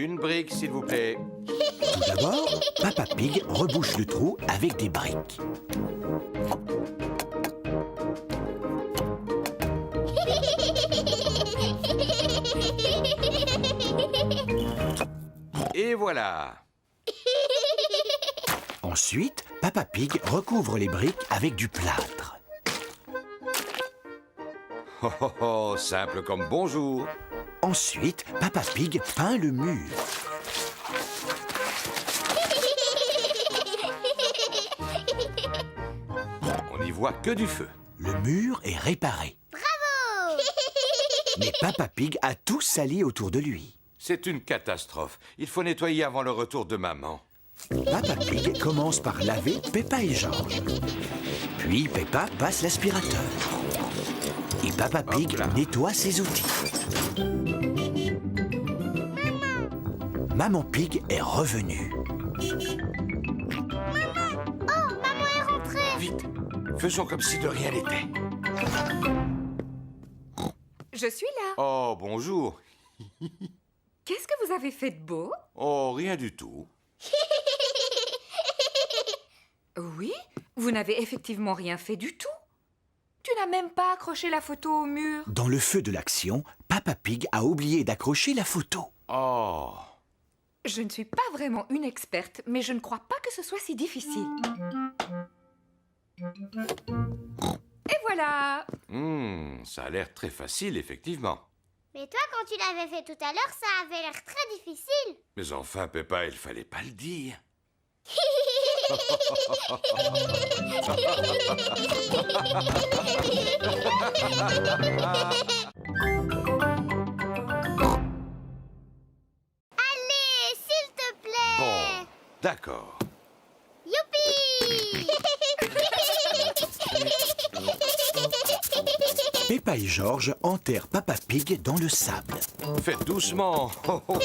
Une brique, s'il vous plaît. Tout d'abord, Papa Pig rebouche le trou avec des briques. Et voilà. Ensuite, Papa Pig recouvre les briques avec du plâtre. Oh, oh, oh, simple comme bonjour. Ensuite, Papa Pig peint le mur. On n'y voit que du feu. Le mur est réparé. Bravo! Mais Papa Pig a tout sali autour de lui. C'est une catastrophe. Il faut nettoyer avant le retour de maman. Papa Pig commence par laver Peppa et George. Puis Peppa passe l'aspirateur. Et Papa Pig Hop là. nettoie ses outils. Maman Pig est revenue. Oh, maman est rentrée! Vite, faisons comme si de rien n'était. Je suis là. Oh, bonjour. Qu'est-ce que vous avez fait de beau? Oh, rien du tout. Oui, vous n'avez effectivement rien fait du tout. Tu n'as même pas accroché la photo au mur. Dans le feu de l'action, Papa Pig a oublié d'accrocher la photo. Oh. Je ne suis pas vraiment une experte, mais je ne crois pas que ce soit si difficile. Et voilà. Ça a l'air très facile, effectivement. Mais toi, quand tu l'avais fait tout à l'heure, ça avait l'air très difficile. Mais enfin, Peppa, il fallait pas le dire. Allez, s'il te plaît! Bon, d'accord. Youpi! Peppa et George enterrent Papa Pig dans le sable. Faites doucement. Oh, oh, oh.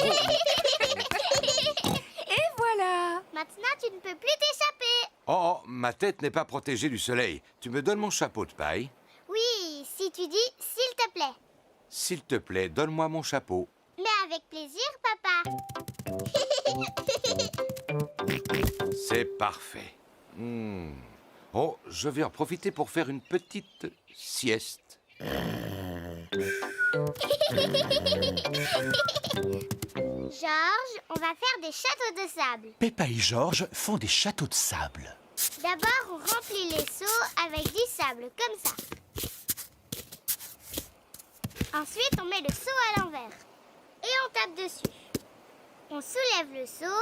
Et voilà. Maintenant, tu ne peux plus t'échapper. Oh, oh, ma tête n'est pas protégée du soleil. Tu me donnes mon chapeau de paille? Oui, si tu dis s'il te plaît. S'il te plaît, donne-moi mon chapeau. Mais avec plaisir, papa. C'est parfait. Oh, je vais en profiter pour faire une petite sieste. Georges, on va faire des châteaux de sable. Peppa et George font des châteaux de sable. D'abord, on remplit les seaux avec du sable, comme ça. Ensuite, on met le seau à l'envers. Et on tape dessus. On soulève le seau.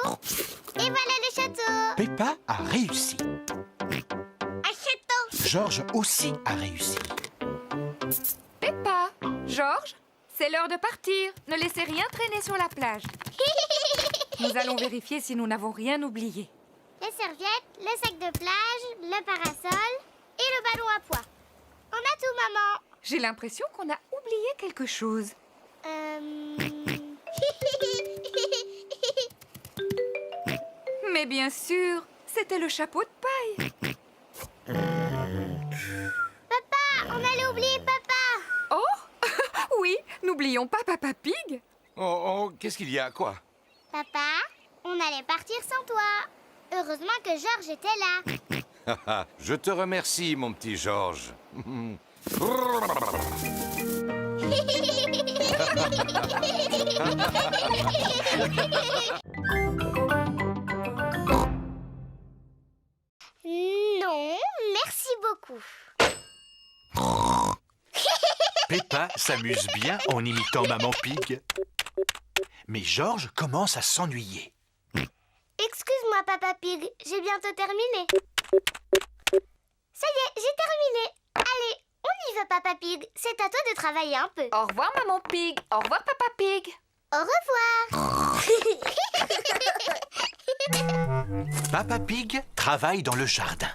Et voilà le château. Peppa a réussi. Un château. George aussi a réussi. Peppa, Georges, c'est l'heure de partir. Ne laissez rien traîner sur la plage. Nous allons vérifier si nous n'avons rien oublié. Les serviettes, le sac de plage, le parasol et le ballon à pois. On a tout, maman. J'ai l'impression qu'on a oublié quelque chose. Mais bien sûr, c'était le chapeau de paille. Papa, on allait oublier papa. Oh, oui, n'oublions pas Papa Pig. Oh, oh, qu'est-ce qu'il y a, quoi? Papa, on allait partir sans toi. Heureusement que Georges était là. Je te remercie, mon petit Georges. Non, merci beaucoup. Peppa s'amuse bien en imitant Maman Pig. Mais George commence à s'ennuyer. Excuse-moi, Papa Pig, j'ai bientôt terminé. Ça y est, j'ai terminé. Allez, on y va, Papa Pig. C'est à toi de travailler un peu. Au revoir, Maman Pig. Au revoir, Papa Pig. Au revoir. Papa Pig travaille dans le jardin.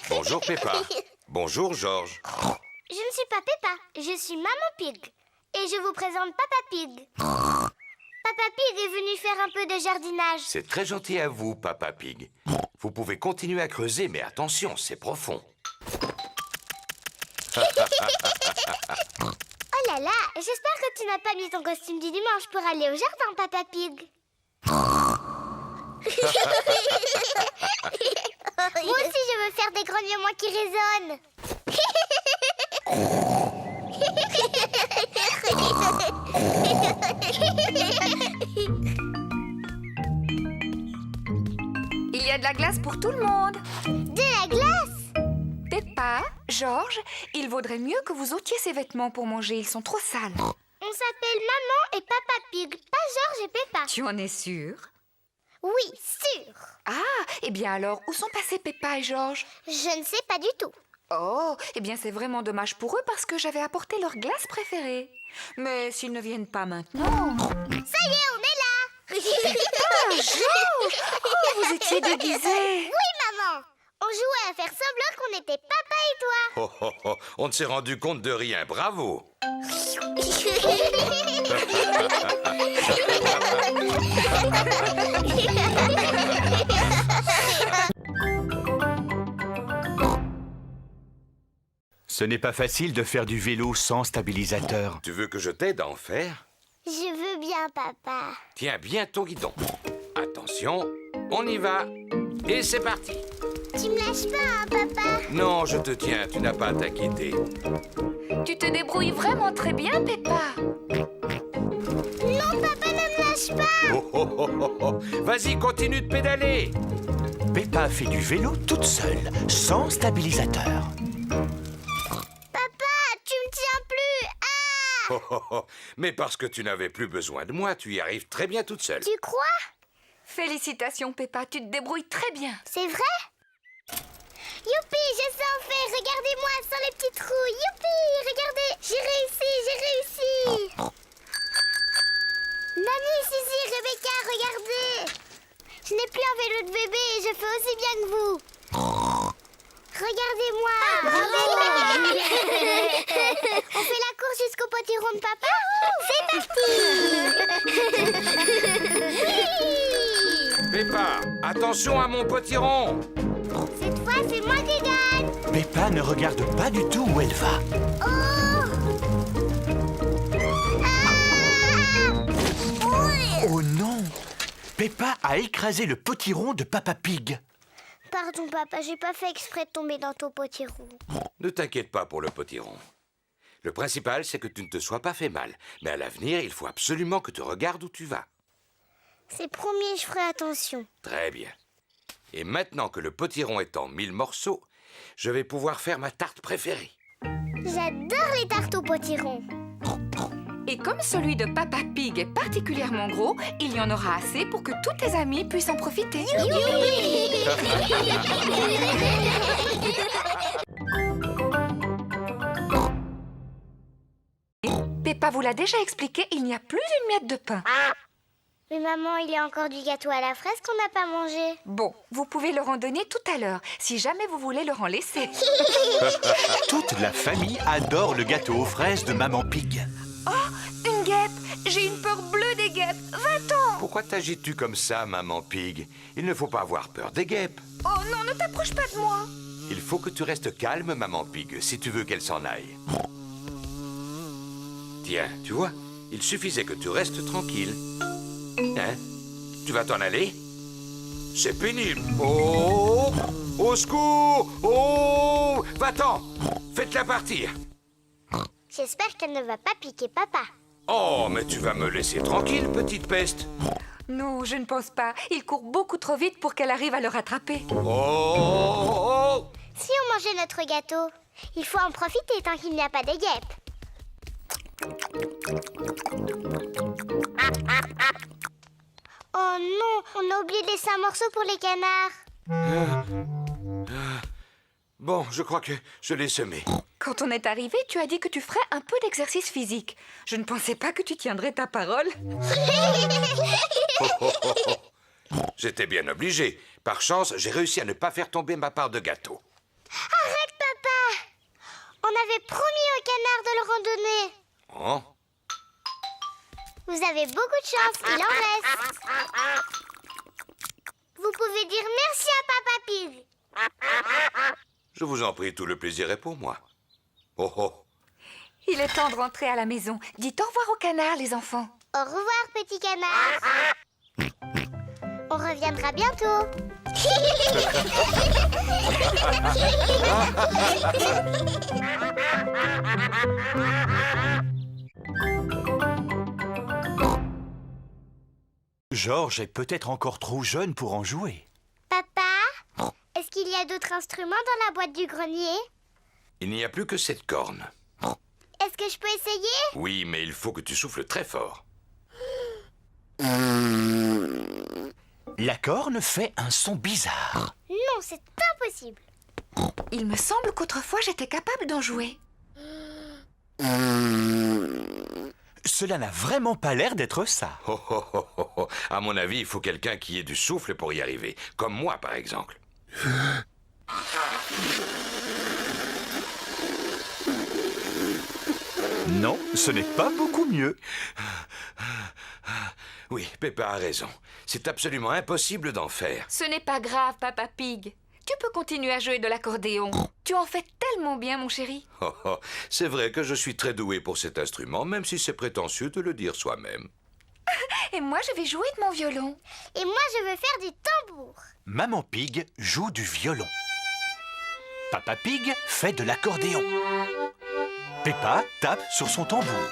Bonjour, Peppa. Bonjour, Georges. Je ne suis pas Peppa, je suis Maman Pig. Et je vous présente Papa Pig. Papa Pig est venu faire un peu de jardinage. C'est très gentil à vous, Papa Pig. Vous pouvez continuer à creuser, mais attention, c'est profond. Oh là là, j'espère que tu n'as pas mis ton costume du dimanche pour aller au jardin, Papa Pig. Moi aussi, je veux faire des grognements qui résonnent. Il y a de la glace pour tout le monde. De la glace? Peppa, George, il vaudrait mieux que vous ôtiez ces vêtements pour manger. Ils sont trop sales. On s'appelle Maman et Papa Pig, pas George et Peppa. Tu en es sûre? Oui, sûr. Ah, eh bien alors, où sont passés Peppa et George? Je ne sais pas du tout. Oh, eh bien c'est vraiment dommage pour eux parce que j'avais apporté leur glace préférée. Mais s'ils ne viennent pas maintenant... Ça y est, on est là. Ah, George! Oh, vous étiez déguisés. Oui, maman. On jouait à faire semblant qu'on était papa et toi. Oh, oh, oh, on ne s'est rendu compte de rien, bravo. Ce n'est pas facile de faire du vélo sans stabilisateur. Tu veux que je t'aide à en faire? Je veux bien, papa. Tiens bien ton guidon. Attention, on y va. Et c'est parti. Tu me lâches pas, hein, papa? Non, je te tiens, tu n'as pas à t'inquiéter. Tu te débrouilles vraiment très bien, Peppa. Non, papa, ne me lâche pas. Oh, oh, oh, oh, oh. Vas-y, continue de pédaler. Peppa fait du vélo toute seule, sans stabilisateur. Papa, tu me tiens plus. Ah! Oh, oh, oh. Mais parce que tu n'avais plus besoin de moi, tu y arrives très bien toute seule. Tu crois? Félicitations, Peppa, tu te débrouilles très bien. C'est vrai? Youpi, je sais en faire. Regardez-moi sans les petits trous. Youpi, regardez. J'ai réussi, j'ai réussi. Nani, Sissi, Rebecca, regardez. Je n'ai plus un vélo de bébé et je fais aussi bien que vous. Regardez-moi. On fait la course jusqu'au potiron de papa? C'est parti. Peppa, attention à mon potiron. Cette fois, c'est moi qui gagne. Peppa ne regarde pas du tout où elle va. Oh! Ah! Oui. Oh non! Peppa a écrasé le potiron de Papa Pig. Pardon, papa, j'ai pas fait exprès de tomber dans ton potiron. Ne t'inquiète pas pour le potiron. Le principal, c'est que tu ne te sois pas fait mal. Mais à l'avenir, il faut absolument que tu regardes où tu vas. C'est promis, je ferai attention. Très bien. Et maintenant que le potiron est en 1000 morceaux, je vais pouvoir faire ma tarte préférée. J'adore les tartes au potiron. Et comme celui de Papa Pig est particulièrement gros, il y en aura assez pour que tous tes amis puissent en profiter. Peppa vous l'a déjà expliqué, il n'y a plus une miette de pain. Mais maman, il y a encore du gâteau à la fraise qu'on n'a pas mangé. Bon, vous pouvez leur en donner tout à l'heure, si jamais vous voulez leur en laisser. Toute la famille adore le gâteau aux fraises de Maman Pig. Oh, une guêpe! J'ai une peur bleue des guêpes. Va-t'en! Pourquoi t'agites-tu comme ça, Maman Pig? Il ne faut pas avoir peur des guêpes. Oh non, ne t'approche pas de moi! Il faut que tu restes calme, Maman Pig, si tu veux qu'elle s'en aille. Tiens, tu vois, il suffisait que tu restes tranquille. Hein? Tu vas t'en aller? C'est pénible. Oh! Au secours! Oh! Va-t'en! Faites-la partir. J'espère qu'elle ne va pas piquer papa. Oh, mais tu vas me laisser tranquille, petite peste. Non, je ne pense pas. Il court beaucoup trop vite pour qu'elle arrive à le rattraper. Oh! Si on mangeait notre gâteau, il faut en profiter tant qu'il n'y a pas de guêpes. Oh non, on a oublié de laisser un morceau pour les canards. Bon, je crois que je l'ai semé. Quand on est arrivé, tu as dit que tu ferais un peu d'exercice physique. Je ne pensais pas que tu tiendrais ta parole. J'étais bien obligé. Par chance, j'ai réussi à ne pas faire tomber ma part de gâteau. Arrête, papa! On avait promis aux canards de le randonner. Oh? Vous avez beaucoup de chance, il en reste. Vous pouvez dire merci à Papa Pig. Je vous en prie, tout le plaisir est pour moi. Oh oh. Il est temps de rentrer à la maison. Dites au revoir au canard, les enfants. Au revoir, petit canard. On reviendra bientôt. Georges est peut-être encore trop jeune pour en jouer. Papa, est-ce qu'il y a d'autres instruments dans la boîte du grenier? Il n'y a plus que cette corne. Est-ce que je peux essayer? Oui, mais il faut que tu souffles très fort. La corne fait un son bizarre. Non, c'est impossible. Il me semble qu'autrefois j'étais capable d'en jouer. Cela n'a vraiment pas l'air d'être ça. Oh, oh, oh, oh, oh. À mon avis, il faut quelqu'un qui ait du souffle pour y arriver. Comme moi, par exemple. Non, ce n'est pas beaucoup mieux. Oui, Peppa a raison. C'est absolument impossible d'en faire. Ce n'est pas grave, Papa Pig. Tu peux continuer à jouer de l'accordéon. Tu en fais tellement bien, mon chéri. Oh, oh. C'est vrai que je suis très doué pour cet instrument, même si c'est prétentieux de le dire soi-même. Et moi, je vais jouer de mon violon. Et moi, je veux faire du tambour. Maman Pig joue du violon. Papa Pig fait de l'accordéon. Peppa tape sur son tambour.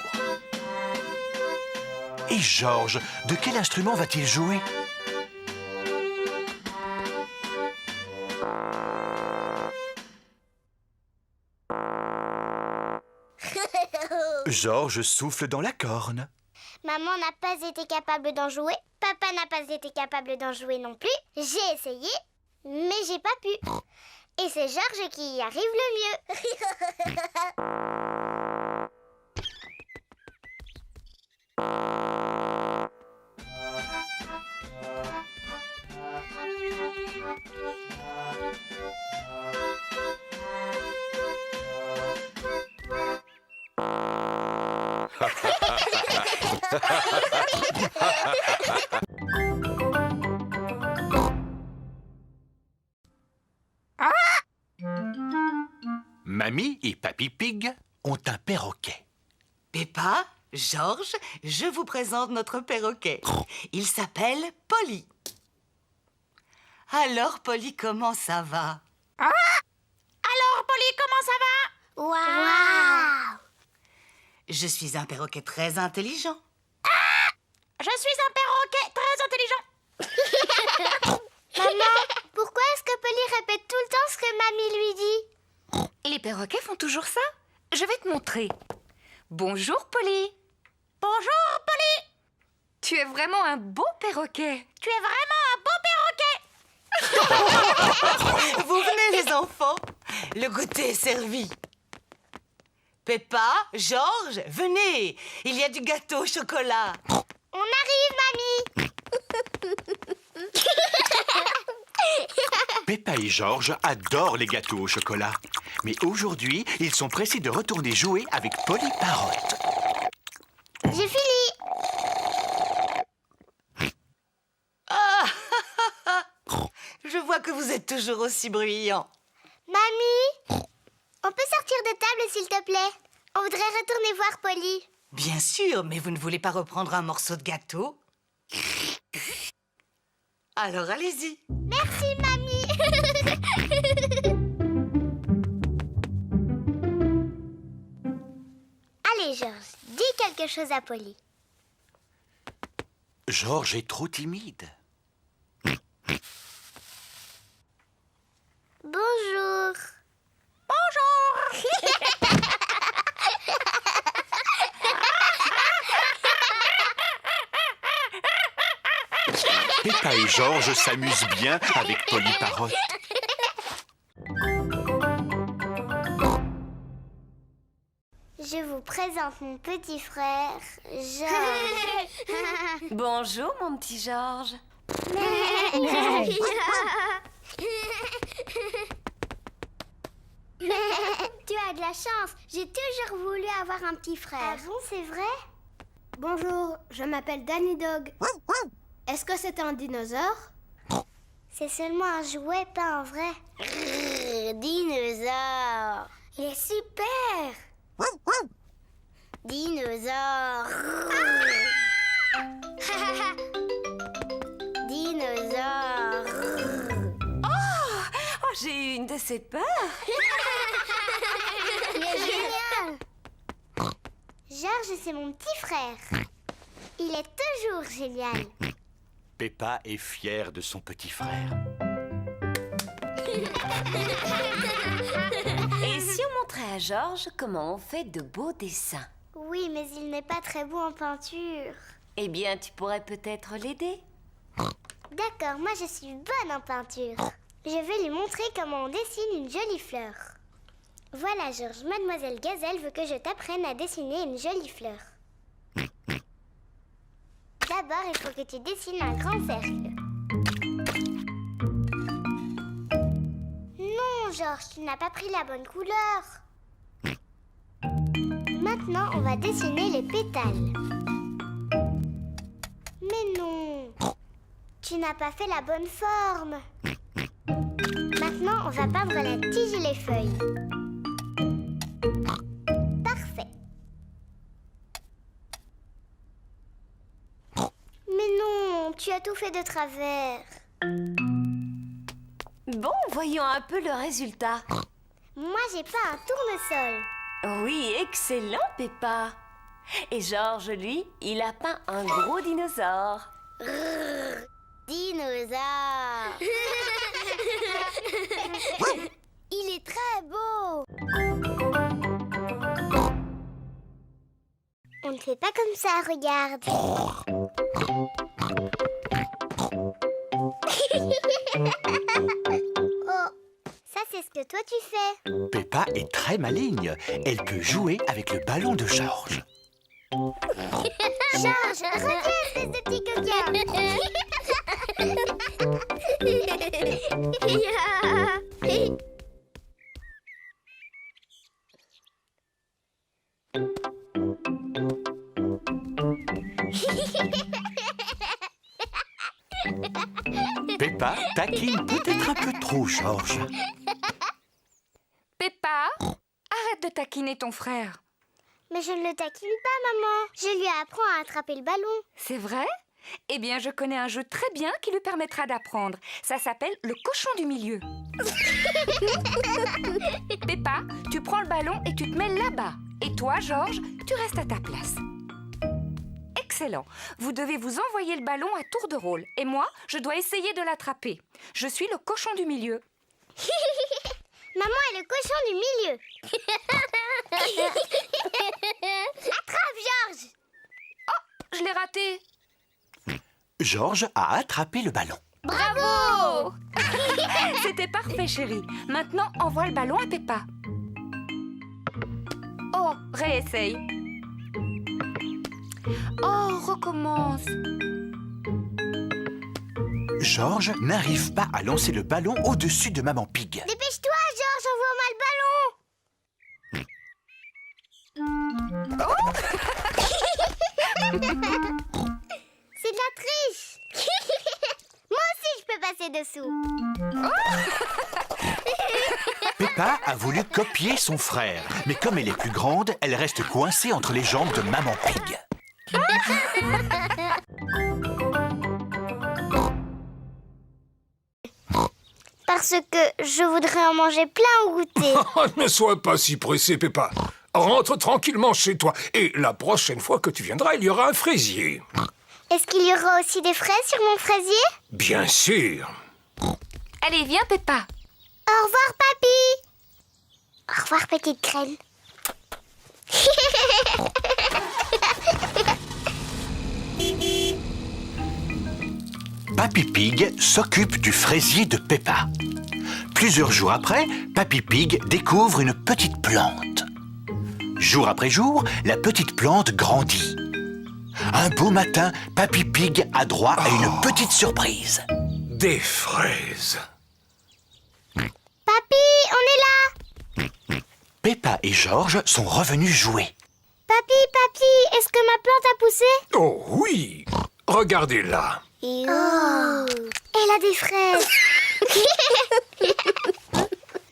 Et Georges, de quel instrument va-t-il jouer? Georges souffle dans la corne. Maman n'a pas été capable d'en jouer. Papa n'a pas été capable d'en jouer non plus. J'ai essayé, mais j'ai pas pu. Et c'est Georges qui y arrive le mieux. Mamie et Papy Pig ont un perroquet. Peppa, Georges, je vous présente notre perroquet. Il s'appelle Polly. Alors, Polly, comment ça va? Alors, Polly, comment ça va? Waouh! Je suis un perroquet très intelligent. Je suis un perroquet très intelligent. Maman, pourquoi est-ce que Polly répète tout le temps ce que mamie lui dit? Les perroquets font toujours ça. Je vais te montrer. Bonjour, Polly. Bonjour, Polly. Tu es vraiment un beau perroquet. Tu es vraiment un beau perroquet. Vous venez, les enfants. Le goûter est servi. Peppa, Georges, venez. Il y a du gâteau au chocolat. On arrive, mamie. Peppa et Georges adorent les gâteaux au chocolat. Mais aujourd'hui, ils sont pressés de retourner jouer avec Polly Parotte. J'ai fini. Je vois que vous êtes toujours aussi bruyants. Mamie, on peut sortir de table, s'il te plaît? On voudrait retourner voir Polly. Bien sûr, mais vous ne voulez pas reprendre un morceau de gâteau? Alors allez-y. Merci, mamie. Allez, Georges, dis quelque chose à Polly. Georges est trop timide. Bonjour. Peppa et Georges s'amusent bien avec Polly Parotte. Je vous présente mon petit frère, Georges. Bonjour, mon petit Georges. Tu as de la chance. J'ai toujours voulu avoir un petit frère. Ah bon, c'est vrai? Bonjour, je m'appelle Danny Dog. Est-ce que c'est un dinosaure? C'est seulement un jouet, pas un vrai. Dinosaure. Il est super. Dinosaure. Dinosaure. Oh, j'ai eu une de ces peurs. Génial. Georges, c'est mon petit frère. Il est toujours génial. Peppa est fière de son petit frère. Et si on montrait à Georges comment on fait de beaux dessins? Oui, mais il n'est pas très beau en peinture. Eh bien, tu pourrais peut-être l'aider. D'accord, moi je suis bonne en peinture. Je vais lui montrer comment on dessine une jolie fleur. Voilà, Georges, Mademoiselle Gazelle veut que je t'apprenne à dessiner une jolie fleur. D'abord, il faut que tu dessines un grand cercle. Non, Georges, tu n'as pas pris la bonne couleur. Maintenant, on va dessiner les pétales. Mais non, tu n'as pas fait la bonne forme. Maintenant, on va peindre la tige et les feuilles. Parfait. Mais non, tu as tout fait de travers. Bon, voyons un peu le résultat. Moi, j'ai pas un tournesol. Oui, excellent, Peppa. Et Georges, lui, il a peint un gros dinosaure. Dinosaure. Il est très beau. On ne fait pas comme ça, regarde. Oh, ça c'est ce que toi tu fais. Peppa est très maligne. Elle peut jouer avec le ballon de Georges. Georges, reviens, espèce de petit coquin. Peppa taquine peut-être un peu trop Georges. Peppa, arrête de taquiner ton frère. Mais je ne le taquine pas, maman. Je lui apprends à attraper le ballon. C'est vrai? Eh bien, je connais un jeu très bien qui lui permettra d'apprendre. Ça s'appelle le cochon du milieu. Peppa, tu prends le ballon et tu te mets là-bas. Et toi, Georges, tu restes à ta place. Excellent. Vous devez vous envoyer le ballon à tour de rôle. Et moi, je dois essayer de l'attraper. Je suis le cochon du milieu. Maman est le cochon du milieu. Attrape, Georges. Je l'ai raté. Georges a attrapé le ballon. Bravo! C'était parfait, chérie. Maintenant, envoie le ballon à Peppa. Oh, réessaye. Oh, recommence. Georges n'arrive pas à lancer le ballon au-dessus de Maman Pig. Dépêche-toi, Georges, envoie-moi le ballon. C'est de la triche. Moi aussi, je peux passer dessous. Peppa a voulu copier son frère, mais comme elle est plus grande, elle reste coincée entre les jambes de Maman Pig. Parce que je voudrais en manger plein au goûter. Ne sois pas si pressé, Peppa. Rentre tranquillement chez toi. Et la prochaine fois que tu viendras, il y aura un fraisier. Est-ce qu'il y aura aussi des fraises sur mon fraisier? Bien sûr. Allez, viens, Peppa. Au revoir, papy. Au revoir, petite graine. Papy Pig s'occupe du fraisier de Peppa. Plusieurs jours après, Papy Pig découvre une petite plante. Jour après jour, la petite plante grandit. Un beau matin, Papy Pig a droit à une petite surprise. Des fraises. Papy, on est là. Peppa et Georges sont revenus jouer. Papy, est-ce que ma plante a poussé? Oh oui. Regardez-la. Oh, elle a des fraises.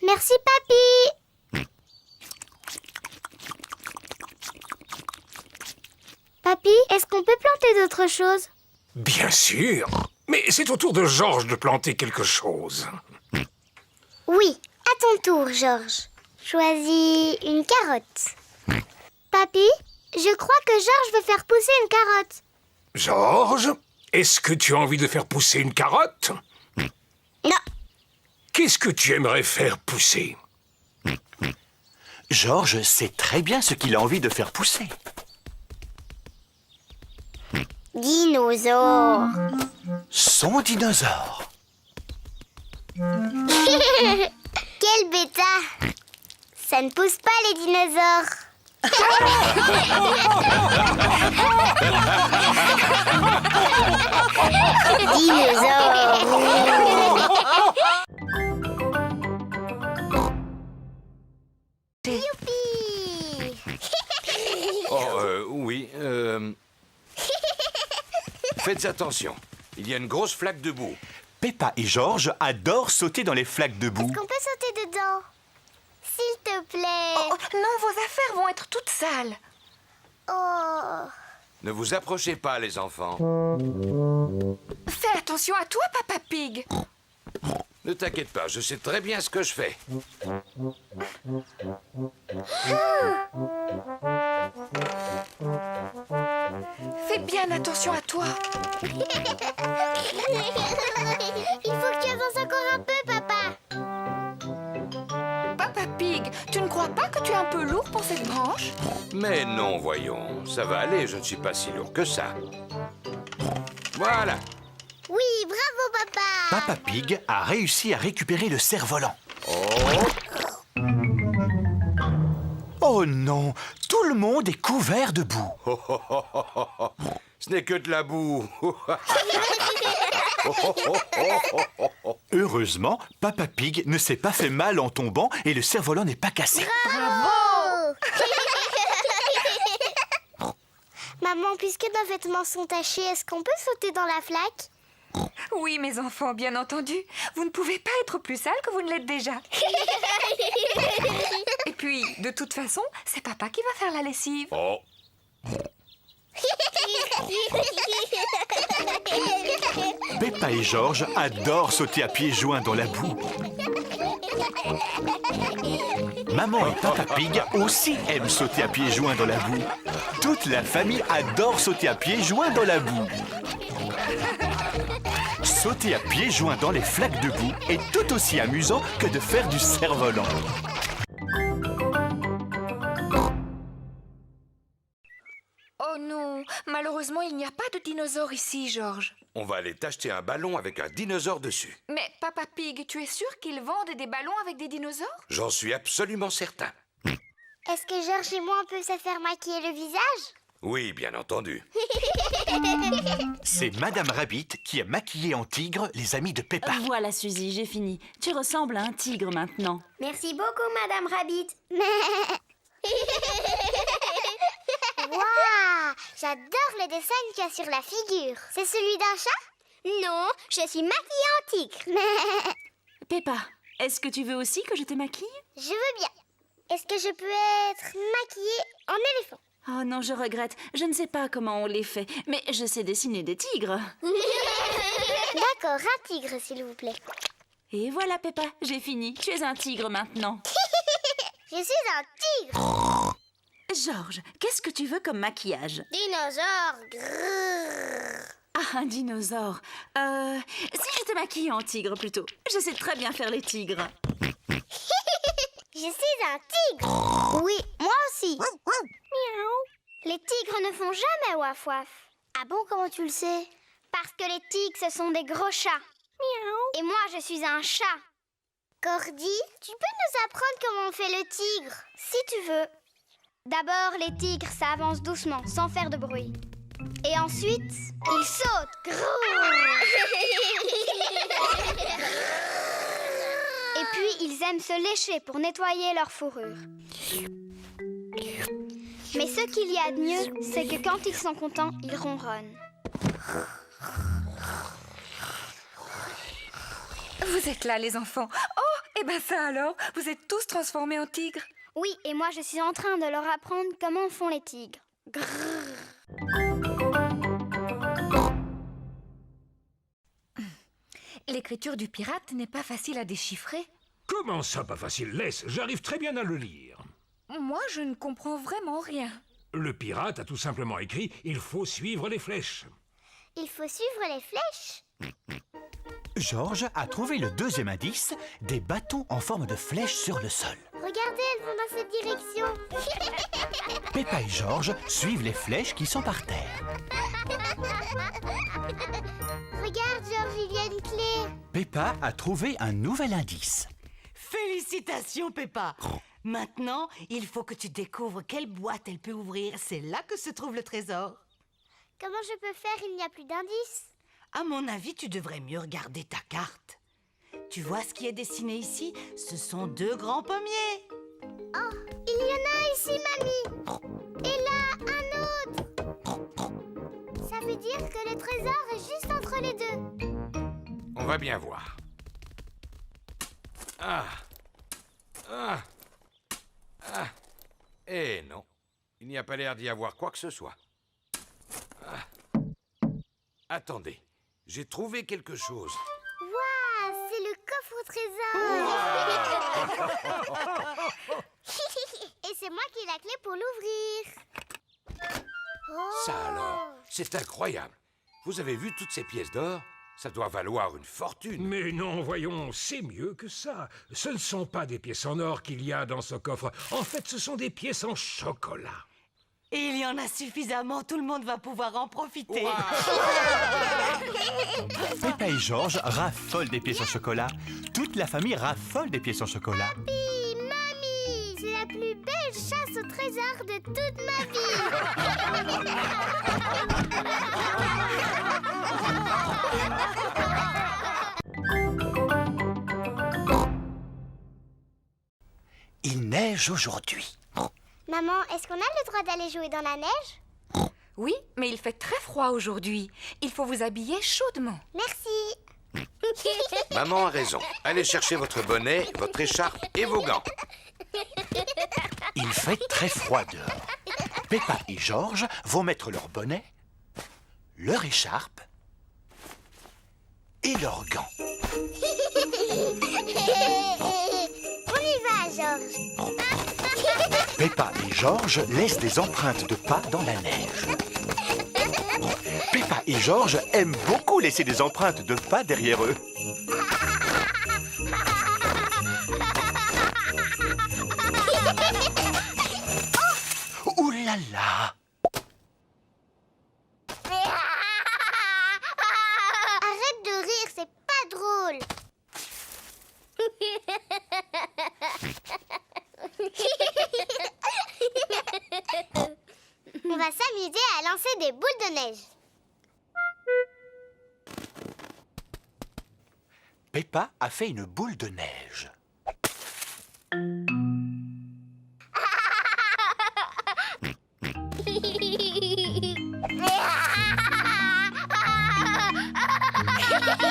Merci, papy. Papy, est-ce qu'on peut planter d'autres choses? Bien sûr. Mais c'est au tour de Georges de planter quelque chose. Oui, à ton tour, Georges. Choisis une carotte. Papy, je crois que Georges veut faire pousser une carotte. Georges, est-ce que tu as envie de faire pousser une carotte? Non. Qu'est-ce que tu aimerais faire pousser? Georges sait très bien ce qu'il a envie de faire pousser. Dinosaure. Son dinosaure. Quel bêta. Ça ne pousse pas les dinosaures. Youpi. Oh, oui. Faites attention. Il y a une grosse flaque de boue. Peppa et Georges adorent sauter dans les flaques de boue. Est-ce qu'on peut sauter dedans? S'il te plaît. Oh, non, vos affaires vont être toutes sales. Oh. Ne vous approchez pas, les enfants. Fais attention à toi, Papa Pig. Ne t'inquiète pas, je sais très bien ce que je fais. Fais bien attention à toi. Il faut que tu avances encore un peu, papa. Papa Pig, tu ne crois pas que tu es un peu lourd pour cette branche? Mais non, voyons. Ça va aller, je ne suis pas si lourd que ça. Voilà. Oui, bravo, papa. Papa Pig a réussi à récupérer le cerf-volant. Oh non, tout le monde est couvert de boue. Ce n'est que de la boue. Heureusement, Papa Pig ne s'est pas fait mal en tombant et le cerf-volant n'est pas cassé. Maman, puisque nos vêtements sont tachés, est-ce qu'on peut sauter dans la flaque? Oui, mes enfants, bien entendu. Vous ne pouvez pas être plus sales que vous ne l'êtes déjà. Et puis, de toute façon, c'est papa qui va faire la lessive. Oh. Peppa et Georges adorent sauter à pieds joints dans la boue. Maman et Papa Pig aussi aiment sauter à pieds joints dans la boue. Toute la famille adore sauter à pieds joints dans la boue. Sauter à pieds joints dans les flaques de boue est tout aussi amusant que de faire du cerf-volant. Oh non, malheureusement, il n'y a pas de dinosaure ici, Georges. On va aller t'acheter un ballon avec un dinosaure dessus. Mais Papa Pig, tu es sûr qu'ils vendent des ballons avec des dinosaures? J'en suis absolument certain. Est-ce que Georges et moi, on peut se faire maquiller le visage? Oui, bien entendu. C'est Madame Rabbit qui a maquillé en tigre les amis de Peppa. Voilà, Suzy, j'ai fini. Tu ressembles à un tigre maintenant. Merci beaucoup, Madame Rabbit. Waouh! J'adore le dessin qu'il y a sur la figure. C'est celui d'un chat? Non, je suis maquillée en tigre. Peppa, est-ce que tu veux aussi que je te maquille? Je veux bien. Est-ce que je peux être maquillée en éléphant? Oh non, je regrette. Je ne sais pas comment on les fait, mais je sais dessiner des tigres. D'accord, un tigre, s'il vous plaît. Et voilà, Peppa, j'ai fini. Tu es un tigre maintenant. Je suis un tigre. Georges, qu'est-ce que tu veux comme maquillage? Dinosaure. Grrr. Ah, un dinosaure. Si je te maquille en tigre plutôt. Je sais très bien faire les tigres. Je suis un tigre. Oui, moi aussi. Miaou. Les tigres ne font jamais waf waf. Ah bon, comment tu le sais? Parce que les tigres, ce sont des gros chats. Miaou. Et moi, je suis un chat. Cordy, tu peux nous apprendre comment on fait le tigre? Si tu veux. D'abord, les tigres, ça avance doucement, sans faire de bruit. Et ensuite, ils sautent. Et puis, ils aiment se lécher pour nettoyer leur fourrure. Mais ce qu'il y a de mieux, c'est que quand ils sont contents, ils ronronnent. Vous êtes là, les enfants. Oh, et ben ça alors, vous êtes tous transformés en tigres. Oui, et moi, je suis en train de leur apprendre comment font les tigres. Grrr. L'écriture du pirate n'est pas facile à déchiffrer. Comment ça, pas facile? Laisse, j'arrive très bien à le lire. Moi, je ne comprends vraiment rien. Le pirate a tout simplement écrit « Il faut suivre les flèches ». Il faut suivre les flèches. Georges a trouvé le deuxième indice, des bâtons en forme de flèche sur le sol. Regardez, elles vont dans cette direction. Peppa et Georges suivent les flèches qui sont par terre. Regarde, Georges, il y a une clé. Peppa a trouvé un nouvel indice. Félicitations, Peppa. Maintenant, il faut que tu découvres quelle boîte elle peut ouvrir. C'est là que se trouve le trésor. Comment je peux faire? Il n'y a plus d'indices. À mon avis, tu devrais mieux regarder ta carte. Tu vois ce qui est dessiné ici? Ce sont 2 grands pommiers. Oh, il y en a un ici, mamie. Et là, un autre. Ça veut dire que le trésor est juste entre les deux. On va bien voir. Ah. Eh non, il n'y a pas l'air d'y avoir quoi que ce soit. Ah. Attendez, j'ai trouvé quelque chose. Waouh, c'est le coffre au trésor. Et c'est moi qui ai la clé pour l'ouvrir. Oh. Ça alors, c'est incroyable. Vous avez vu toutes ces pièces d'or? Ça doit valoir une fortune. Mais non, voyons, c'est mieux que ça. Ce ne sont pas des pièces en or qu'il y a dans ce coffre. En fait, ce sont des pièces en chocolat. Et il y en a suffisamment, tout le monde va pouvoir en profiter. Peppa et Georges raffolent des pièces en chocolat. Toute la famille raffole des pièces en chocolat. Papi, mamie, c'est la plus belle chasse au trésor de toute ma Il neige aujourd'hui. Maman, est-ce qu'on a le droit d'aller jouer dans la neige? Oui, mais il fait très froid aujourd'hui. Il faut vous habiller chaudement. Merci. Maman a raison. Allez chercher votre bonnet, votre écharpe et vos gants. Il fait très froid dehors. Peppa et Georges vont mettre leur bonnet, leur écharpe et leurs gants. On y va, Georges. Peppa et Georges laissent des empreintes de pas dans la neige. Peppa et Georges aiment beaucoup laisser des empreintes de pas derrière eux. Ouh là là! Arrête de rire, c'est pas drôle. On va s'amuser à lancer des boules de neige. Peppa a fait une boule de neige.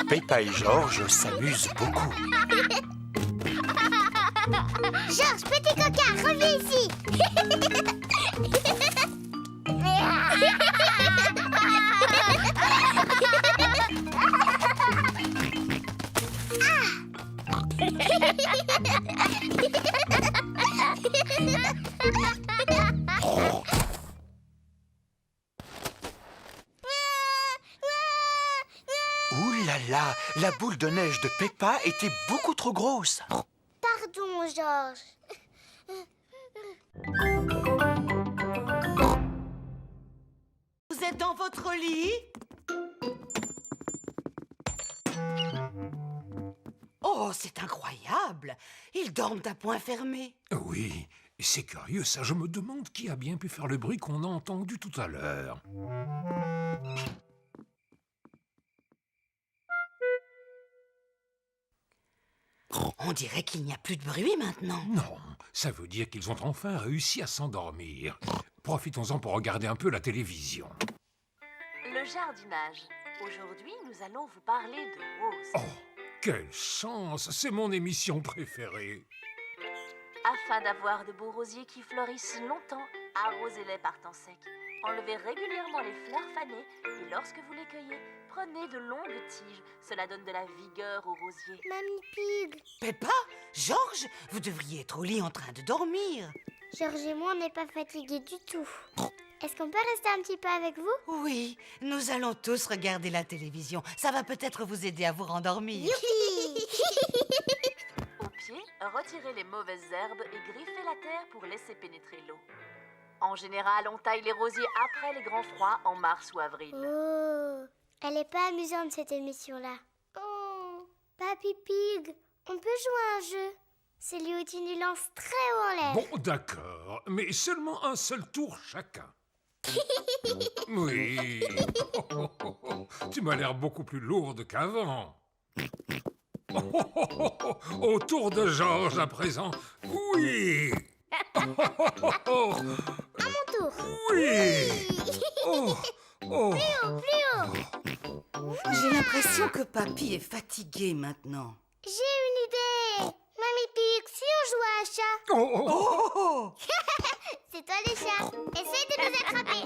Peppa et Georges s'amusent beaucoup. Georges, petit coquin, reviens ici. Ouh là là! La boule de neige de Peppa était beaucoup trop grosse. Pardon, Georges. Vous êtes dans votre lit? Oh, c'est incroyable! Ils dorment à point fermé. Oui, c'est curieux ça. Je me demande qui a bien pu faire le bruit qu'on a entendu tout à l'heure. On dirait qu'il n'y a plus de bruit maintenant. Non, ça veut dire qu'ils ont enfin réussi à s'endormir. Profitons-en pour regarder un peu la télévision. Le jardinage. Aujourd'hui, nous allons vous parler de roses. Oh, quelle chance! C'est mon émission préférée. Afin d'avoir de beaux rosiers qui fleurissent longtemps, arrosez-les par temps sec. Enlevez régulièrement les fleurs fanées et lorsque vous les cueillez, prenez de longues tiges. Cela donne de la vigueur au rosier. Mamie Pig, Peppa, Georges, vous devriez être au lit en train de dormir. Georges et moi, on n'est pas fatigués du tout. Est-ce qu'on peut rester un petit peu avec vous? Oui, nous allons tous regarder la télévision. Ça va peut-être vous aider à vous rendormir. Au pied, retirez les mauvaises herbes et griffez la terre pour laisser pénétrer l'eau. En général, on taille les rosiers après les grands froids en mars ou avril. Oh, elle est pas amusante cette émission-là. Oh, Papy Pig, on peut jouer à un jeu. Celui où tu nous lances très haut en l'air. Bon, d'accord, mais seulement un seul tour chacun. Oui. Tu m'as l'air beaucoup plus lourde qu'avant. Au tour de Georges à présent. Oui. À mon tour. Oui. Oh. Plus haut. J'ai l'impression que Papy est fatigué maintenant. J'ai une idée. Mamie Pig, si on joue à un chat? Oh! C'est toi les chats. Essaye de nous attraper.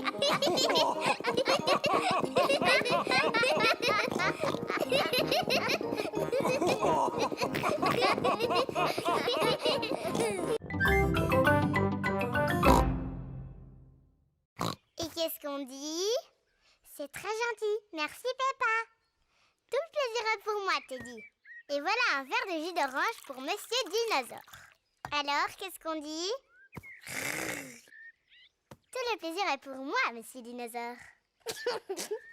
Et qu'est-ce qu'on dit? C'est très gentil. Merci Peppa. Tout le plaisir est pour moi, Teddy. Et voilà un verre de jus d'orange pour Monsieur Dinosaure. Alors, qu'est-ce qu'on dit? Tout le plaisir est pour moi, Monsieur Dinosaure.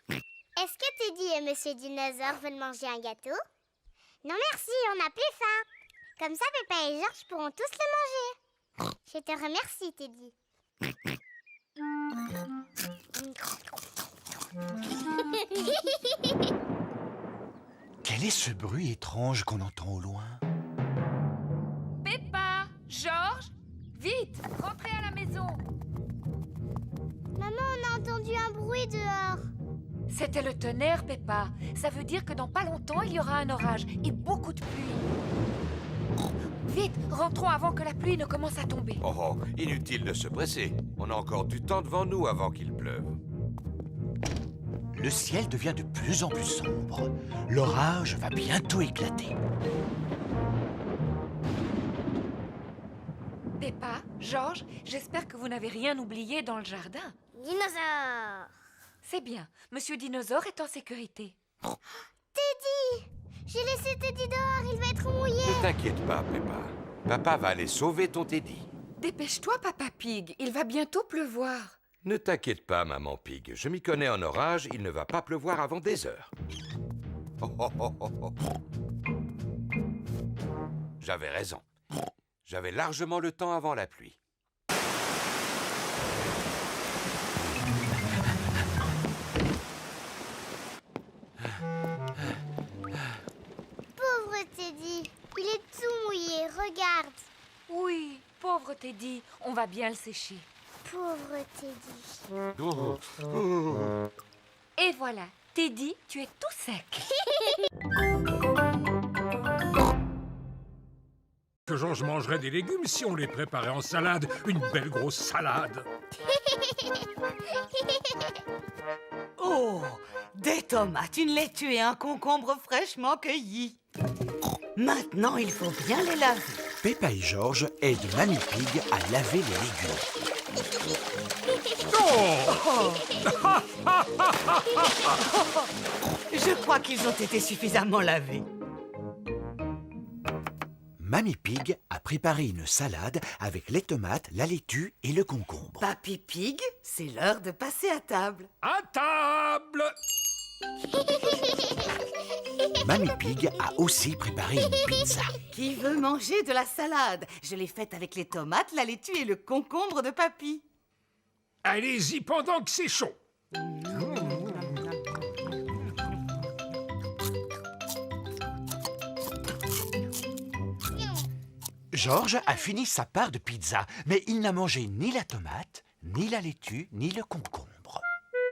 Est-ce que Teddy et Monsieur Dinosaure veulent manger un gâteau? Non merci, on n'a plus faim. Comme ça, Peppa et Georges pourront tous le manger. Je te remercie, Teddy. Quel est ce bruit étrange qu'on entend au loin? Peppa, Georges, vite, rentrez à la maison. Maman, on a entendu un bruit dehors. C'était le tonnerre, Peppa. Ça veut dire que dans pas longtemps, il y aura un orage et beaucoup de pluie. Vite, rentrons avant que la pluie ne commence à tomber. Oh, inutile de se presser. On a encore du temps devant nous avant qu'il pleuve. Le ciel devient de plus en plus sombre. L'orage va bientôt éclater. Peppa, Georges, j'espère que vous n'avez rien oublié dans le jardin. Dinosaure. C'est bien, Monsieur Dinosaure est en sécurité. Teddy! J'ai laissé Teddy dehors, il va être mouillé. Ne t'inquiète pas, Peppa. Papa va aller sauver ton Teddy. Dépêche-toi, Papa Pig, il va bientôt pleuvoir. Ne t'inquiète pas, Maman Pig. Je m'y connais en orage, il ne va pas pleuvoir avant des heures. Oh, oh, oh, oh, oh. J'avais raison. J'avais largement le temps avant la pluie. Pauvre Teddy, il est tout mouillé, regarde. Oui, pauvre Teddy, on va bien le sécher. Pauvre Teddy. Oh, oh. Et voilà, Teddy, tu es tout sec. Que Georges mangerait des légumes si on les préparait en salade. Une belle grosse salade. Oh, des tomates, une laitue et un concombre fraîchement cueilli. Maintenant, il faut bien les laver. Peppa et Georges aident Mamie Pig à laver les légumes. Je crois qu'ils ont été suffisamment lavés. Mamie Pig a préparé une salade avec les tomates, la laitue et le concombre. Papy Pig, c'est l'heure de passer à table. À table! Mamie Pig a aussi préparé une pizza. Qui veut manger de la salade? Je l'ai faite avec les tomates, la laitue et le concombre de Papy. Allez-y pendant que c'est chaud. Georges a fini sa part de pizza, mais il n'a mangé ni la tomate, ni la laitue, ni le concombre.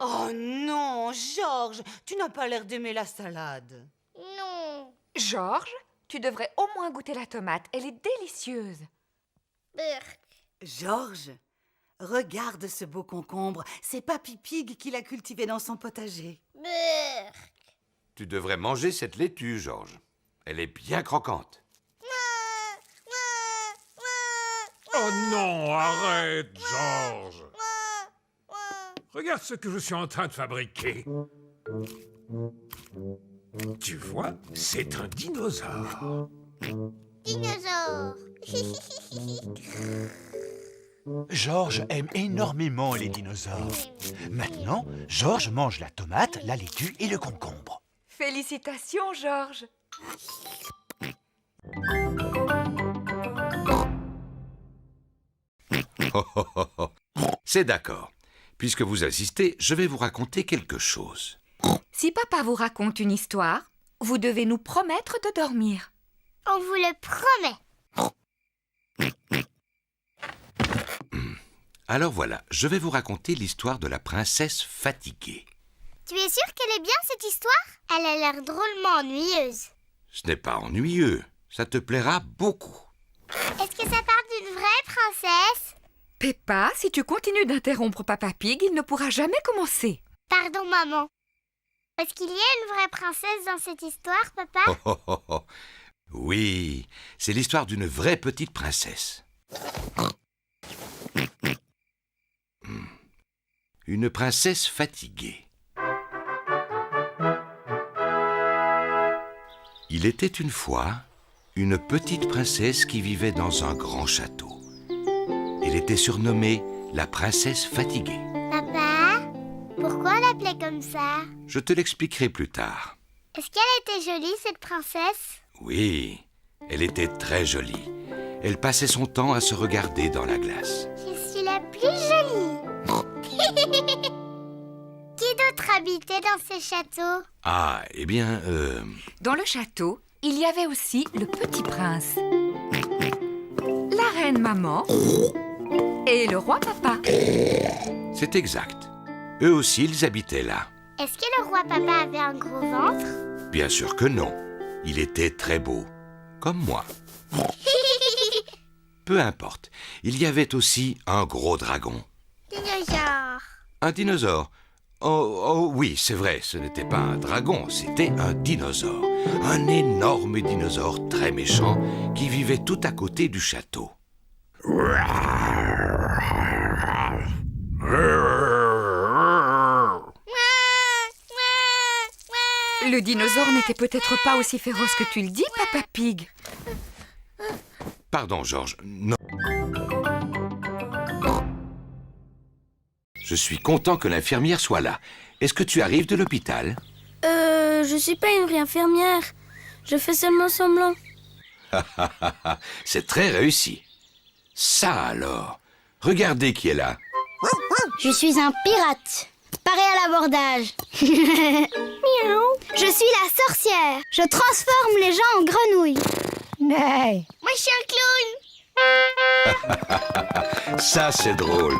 Oh non, Georges, tu n'as pas l'air d'aimer la salade. Non. Georges, tu devrais au moins goûter la tomate, elle est délicieuse. Burk. Georges, Regarde ce beau concombre. C'est Papy Pig qui l'a cultivé dans son potager. Brrr. Tu devrais manger cette laitue, Georges. Elle est bien croquante. Oh non, arrête, Georges. Regarde ce que je suis en train de fabriquer. Tu vois, c'est un dinosaure. Dinosaure. Georges aime énormément les dinosaures. Maintenant, Georges mange la tomate, la laitue et le concombre. Félicitations, Georges. C'est d'accord. Puisque vous assistez, je vais vous raconter quelque chose. Si papa vous raconte une histoire, vous devez nous promettre de dormir. On vous le promet. Alors voilà, je vais vous raconter l'histoire de la princesse fatiguée. Tu es sûr qu'elle est bien, cette histoire? Elle a l'air drôlement ennuyeuse. Ce n'est pas ennuyeux, ça te plaira beaucoup. Est-ce que ça parle d'une vraie princesse? Peppa, si tu continues d'interrompre Papa Pig, il ne pourra jamais commencer. Pardon, maman. Est-ce qu'il y a une vraie princesse dans cette histoire, papa? Oui, c'est l'histoire d'une vraie petite princesse. Une princesse fatiguée. Il était une fois une petite princesse qui vivait dans un grand château. Elle était surnommée la princesse fatiguée. Papa, pourquoi on l'appelait comme ça? Je te l'expliquerai plus tard. Est-ce qu'elle était jolie, cette princesse? Oui, elle était très jolie. Elle passait son temps à se regarder dans la glace. Je suis la plus jolie. Qui d'autre habitait dans ce château? Ah, eh bien, Dans le château, il y avait aussi le petit prince, la reine maman et le roi papa. c'est exact. Eux aussi, ils habitaient là. Est-ce que le roi papa avait un gros ventre? Bien sûr que non. Il était très beau, comme moi. Peu importe. Il y avait aussi un gros dragon. Dinosaure. Un dinosaure. Oh oui, c'est vrai, ce n'était pas un dragon, c'était un dinosaure. Un énorme dinosaure très méchant qui vivait tout à côté du château. Le dinosaure n'était peut-être pas aussi féroce que tu le dis, Papa Pig. Pardon, Georges, non. Je suis content que l'infirmière soit là. Est-ce que tu arrives de l'hôpital? Je suis pas une vraie infirmière. Je fais seulement semblant. C'est très réussi. Ça alors. Regardez qui est là. Je suis un pirate. Paré à l'abordage. Miaou. Je suis la sorcière. Je transforme les gens en grenouilles. Moi, je suis un clown. Ça, c'est drôle.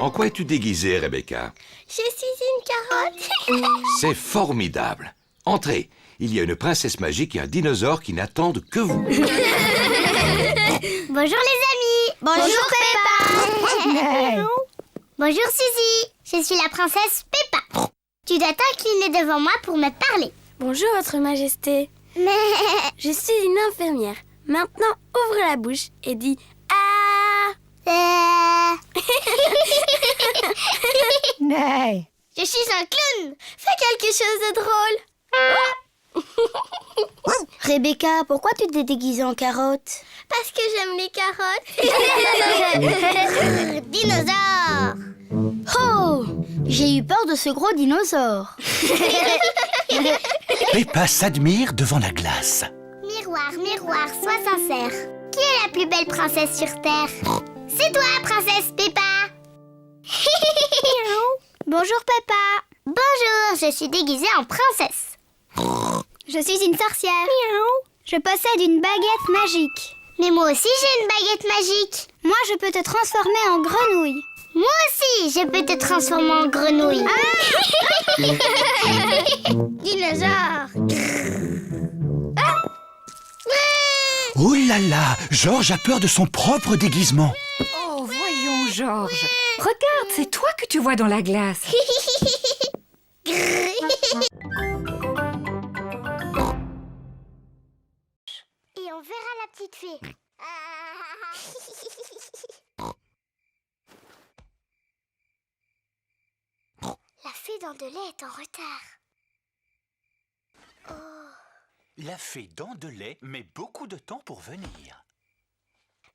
En quoi es-tu déguisée, Rebecca? Je suis une carotte. C'est formidable. Entrez. Il y a une princesse magique et un dinosaure qui n'attendent que vous. Bonjour les amis. Bonjour Peppa. Bonjour Suzy. Je suis la princesse Peppa. Tu dois t'incliner devant moi pour me parler. Bonjour, Votre Majesté. Mais Je suis une infirmière. Maintenant, ouvre la bouche et dis Ah. je suis un clown. Fais quelque chose de drôle. Rebecca, pourquoi tu t'es déguisée en carotte? Parce que j'aime les carottes. Dinosaure. Oh, j'ai eu peur de ce gros dinosaure. Peppa s'admire devant la glace. Miroir, miroir, sois sincère. Qui est la plus belle princesse sur Terre? C'est toi, princesse Peppa. Bonjour, Peppa. Bonjour, je suis déguisée en princesse. Je suis une sorcière. Je possède une baguette magique. Mais moi aussi, j'ai une baguette magique. Moi, je peux te transformer en grenouille. Moi aussi, je peux te transformer en grenouille. Dinosaure. Oh là là, Georges a peur de son propre déguisement. Oh, voyons, Georges. Regarde, c'est toi que tu vois dans la glace. Et on verra la petite fée. La fée dents de lait est en retard. Oh, La fée dents de lait met beaucoup de temps pour venir.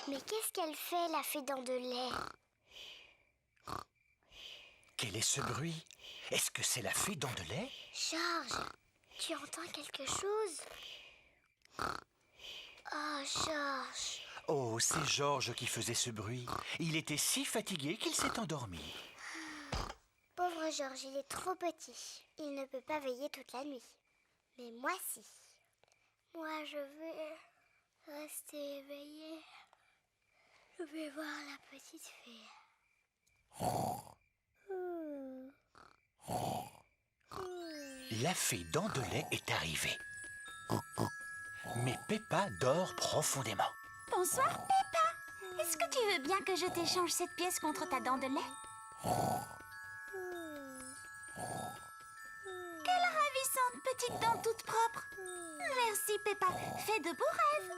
mais qu'est-ce qu'elle fait, la fée dents de lait? Quel est ce bruit? Est-ce que c'est la fée dents de lait? Georges, tu entends quelque chose? Oh, Georges. Oh, c'est Georges qui faisait ce bruit. Il était si fatigué qu'il s'est endormi. Pauvre Georges, il est trop petit. Il ne peut pas veiller toute la nuit. Mais moi, si. Moi, je vais rester éveillée. Je vais voir la petite fée. La fée dents de lait est arrivée. Mais Peppa dort profondément. Bonsoir, Peppa. Est-ce que tu veux bien que je t'échange cette pièce contre ta dent de lait? Quelle ravissante petite dent toute propre. Merci, Peppa. Fais de beaux rêves.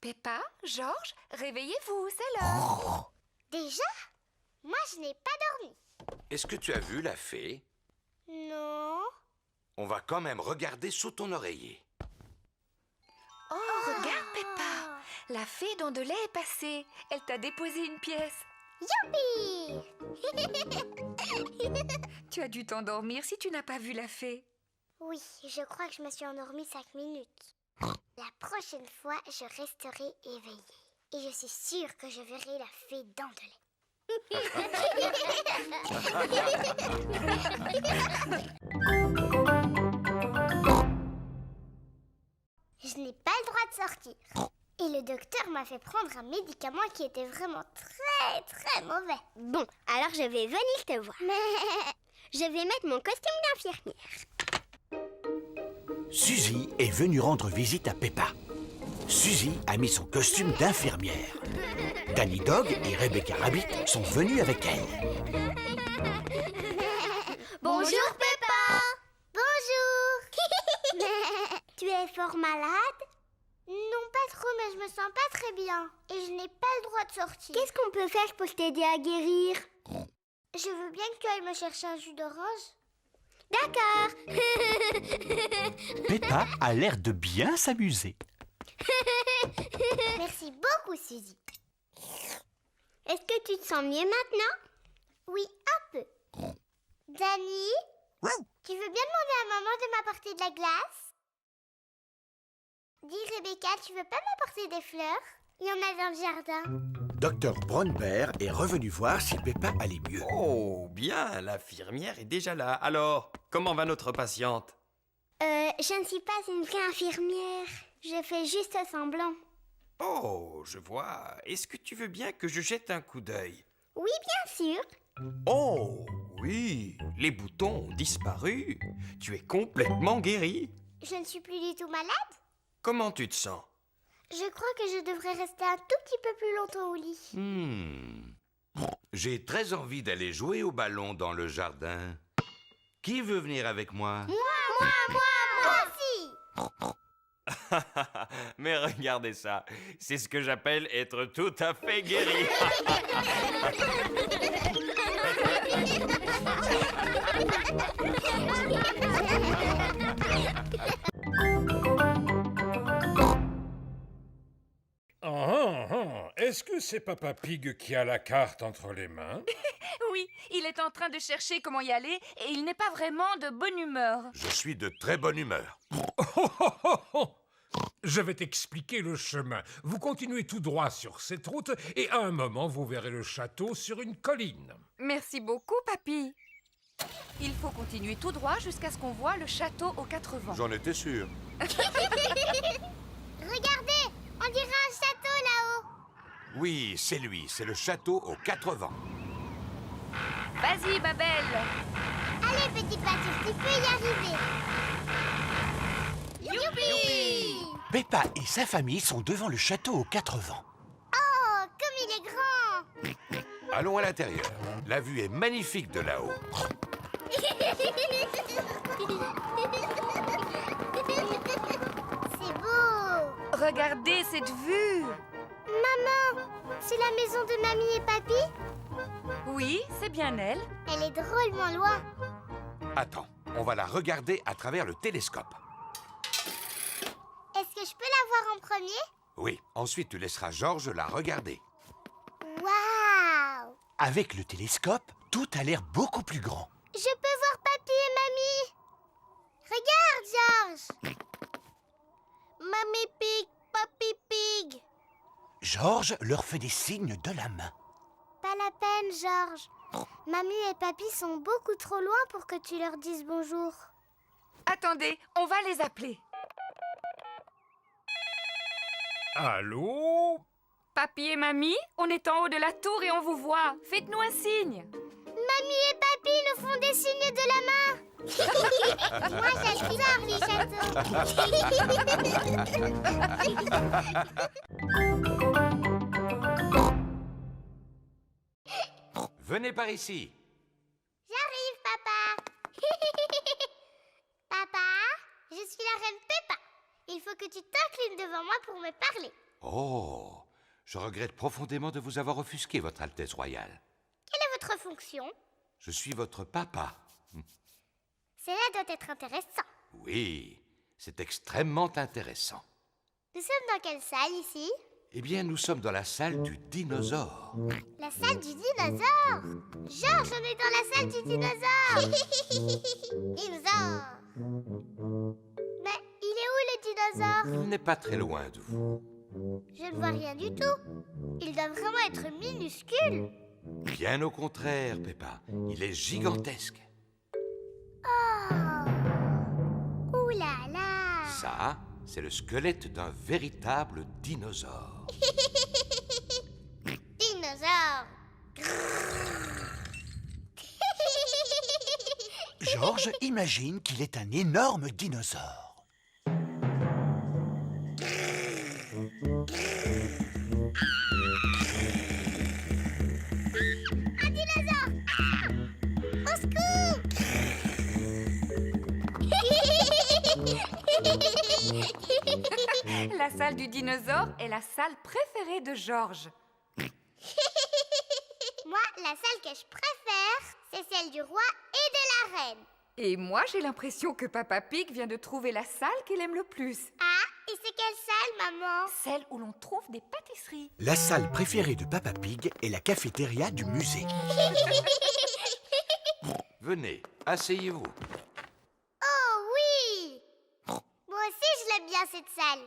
Peppa, Georges, réveillez-vous, c'est l'heure. Déjà? Moi, je n'ai pas dormi. Est-ce que tu as vu la fée? Non. On va quand même regarder sous ton oreiller. Oh, regarde, Peppa. La fée dents de lait est passée. Elle t'a déposé une pièce. Youpi! Tu as dû t'endormir si tu n'as pas vu la fée. Oui, je crois que je me suis endormie 5 minutes. La prochaine fois, je resterai éveillée. Et je suis sûre que je verrai la fée dents de lait. Je n'ai pas le droit de sortir. Et le docteur m'a fait prendre un médicament qui était vraiment très très mauvais. Bon, alors je vais venir te voir. Je vais mettre mon costume d'infirmière. Suzy est venue rendre visite à Peppa. Suzy a mis son costume d'infirmière. Danny Dog et Rebecca Rabbit sont venus avec elle. Bonjour Peppa. Bonjour. Tu es fort malade? Non, pas trop, mais je me sens pas très bien. Et je n'ai pas le droit de sortir. Qu'est-ce qu'on peut faire pour t'aider à guérir? Je veux bien que tu ailles me chercher un jus d'orange. D'accord. Peppa a l'air de bien s'amuser. Merci beaucoup, Suzy. Est-ce que tu te sens mieux maintenant? Oui, un peu. Danny, tu veux bien demander à maman de m'apporter de la glace? Dis Rebecca, tu veux pas m'apporter des fleurs? Il y en a dans le jardin. Dr Brown Bear est revenu voir si Peppa allait mieux. Oh, bien, l'infirmière est déjà là. Alors, comment va notre patiente? Je ne suis pas une vraie infirmière. Je fais juste semblant. Oh, je vois. Est-ce que tu veux bien que je jette un coup d'œil? Oui, bien sûr. Oh, oui, les boutons ont disparu. Tu es complètement guérie. Je ne suis plus du tout malade. Comment tu te sens? Je crois que je devrais rester un tout petit peu plus longtemps au lit. J'ai très envie d'aller jouer au ballon dans le jardin. Qui veut venir avec moi? Moi aussi. Mais regardez ça, c'est ce que j'appelle être tout à fait guéri. Est-ce que c'est Papa Pig qui a la carte entre les mains? Oui, il est en train de chercher comment y aller et il n'est pas vraiment de bonne humeur. Je suis de très bonne humeur. Je vais t'expliquer le chemin. Vous continuez tout droit sur cette route et à un moment, vous verrez le château sur une colline. Merci beaucoup, papy. Il faut continuer tout droit jusqu'à ce qu'on voit le château aux 4 vents. J'en étais sûr. Regardez, on dirait un château là-haut. Oui, c'est lui, c'est le château aux 4 vents. Vas-y, ma belle. Allez, petit pâture, tu peux y arriver. Youpi! Peppa et sa famille sont devant le château aux 4 vents. Oh, comme il est grand! Allons à l'intérieur. La vue est magnifique de là-haut. C'est beau! Regardez cette vue. Maman, c'est la maison de mamie et papy? Oui, c'est bien elle. Elle est drôlement loin. Attends, on va la regarder à travers le télescope. Est-ce que je peux la voir en premier? Oui, ensuite tu laisseras Georges la regarder. Waouh! Avec le télescope, tout a l'air beaucoup plus grand. Je peux voir papy et mamie. Regarde, Georges. Mamie Pig, Papy Pig. Georges leur fait des signes de la main. Pas la peine, Georges. Mamie et papy sont beaucoup trop loin pour que tu leur dises bonjour. Attendez, on va les appeler. Allô? Papy et mamie, on est en haut de la tour et on vous voit. Faites-nous un signe. Mamie et papy nous font des signes de la main. Moi, j'adore les châteaux. Venez par ici. J'arrive, papa. Papa, je suis la reine Peppa. Il faut que tu t'inclines devant moi pour me parler. Oh, je regrette profondément de vous avoir offusqué, Votre Altesse Royale. Quelle est votre fonction? Je suis votre papa. Cela doit être intéressant. Oui, c'est extrêmement intéressant. Nous sommes dans quelle salle ici? Eh bien, nous sommes dans la salle du dinosaure. La salle du dinosaure. Georges, on est dans la salle du dinosaure. Dinosaure. Mais il est où le dinosaure? Il n'est pas très loin de vous. Je ne vois rien du tout. Il doit vraiment être minuscule. Bien au contraire, Peppa. Il est gigantesque. Oh. Ouh là là. Ça, c'est le squelette d'un véritable dinosaure. Dinosaure. Georges imagine qu'il est un énorme dinosaure. Un dinosaure. Au secours. La salle du dinosaure est la salle préférée de Georges. Moi, la salle que je préfère, c'est celle du roi et de la reine. Et moi, j'ai l'impression que Papa Pig vient de trouver la salle qu'il aime le plus. Ah, et c'est quelle salle, maman? Celle où l'on trouve des pâtisseries. La salle préférée de Peppa Pig est la cafétéria du musée. Venez, asseyez-vous. Oh oui! Moi aussi, je l'aime bien, cette salle.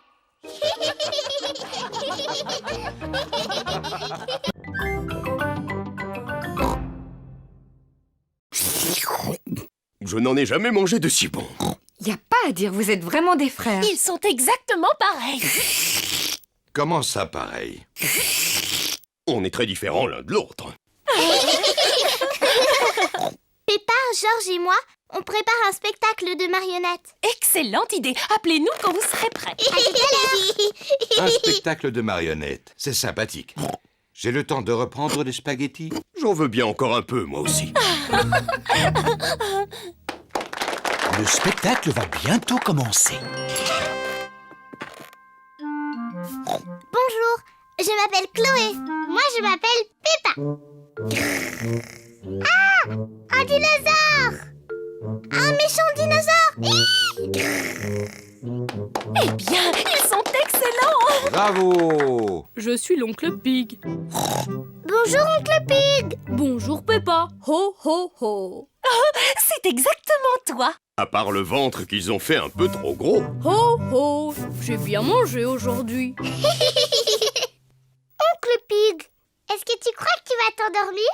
Je n'en ai jamais mangé de si bon. Y a pas à dire, vous êtes vraiment des frères. Ils sont exactement pareils. Comment ça, pareil? On est très différents l'un de l'autre. Peppa, Georges et moi, on prépare un spectacle de marionnettes. Excellente idée. Appelez-nous quand vous serez prêts. Un spectacle de marionnettes. C'est sympathique. J'ai le temps de reprendre les spaghettis? J'en veux bien encore un peu, moi aussi. Le spectacle va bientôt commencer. Bonjour, je m'appelle Chloé. Moi, je m'appelle Peppa. Ah, un dinosaure! Un méchant dinosaure! Eh bien, ils sont excellents. Bravo! Je suis l'oncle Pig. Bonjour, oncle Pig. Bonjour Peppa. Ho ho ho. C'est exactement toi. À part le ventre qu'ils ont fait un peu trop gros. Ho ho. J'ai bien mangé aujourd'hui. Oncle Pig, est-ce que tu crois que tu vas t'endormir?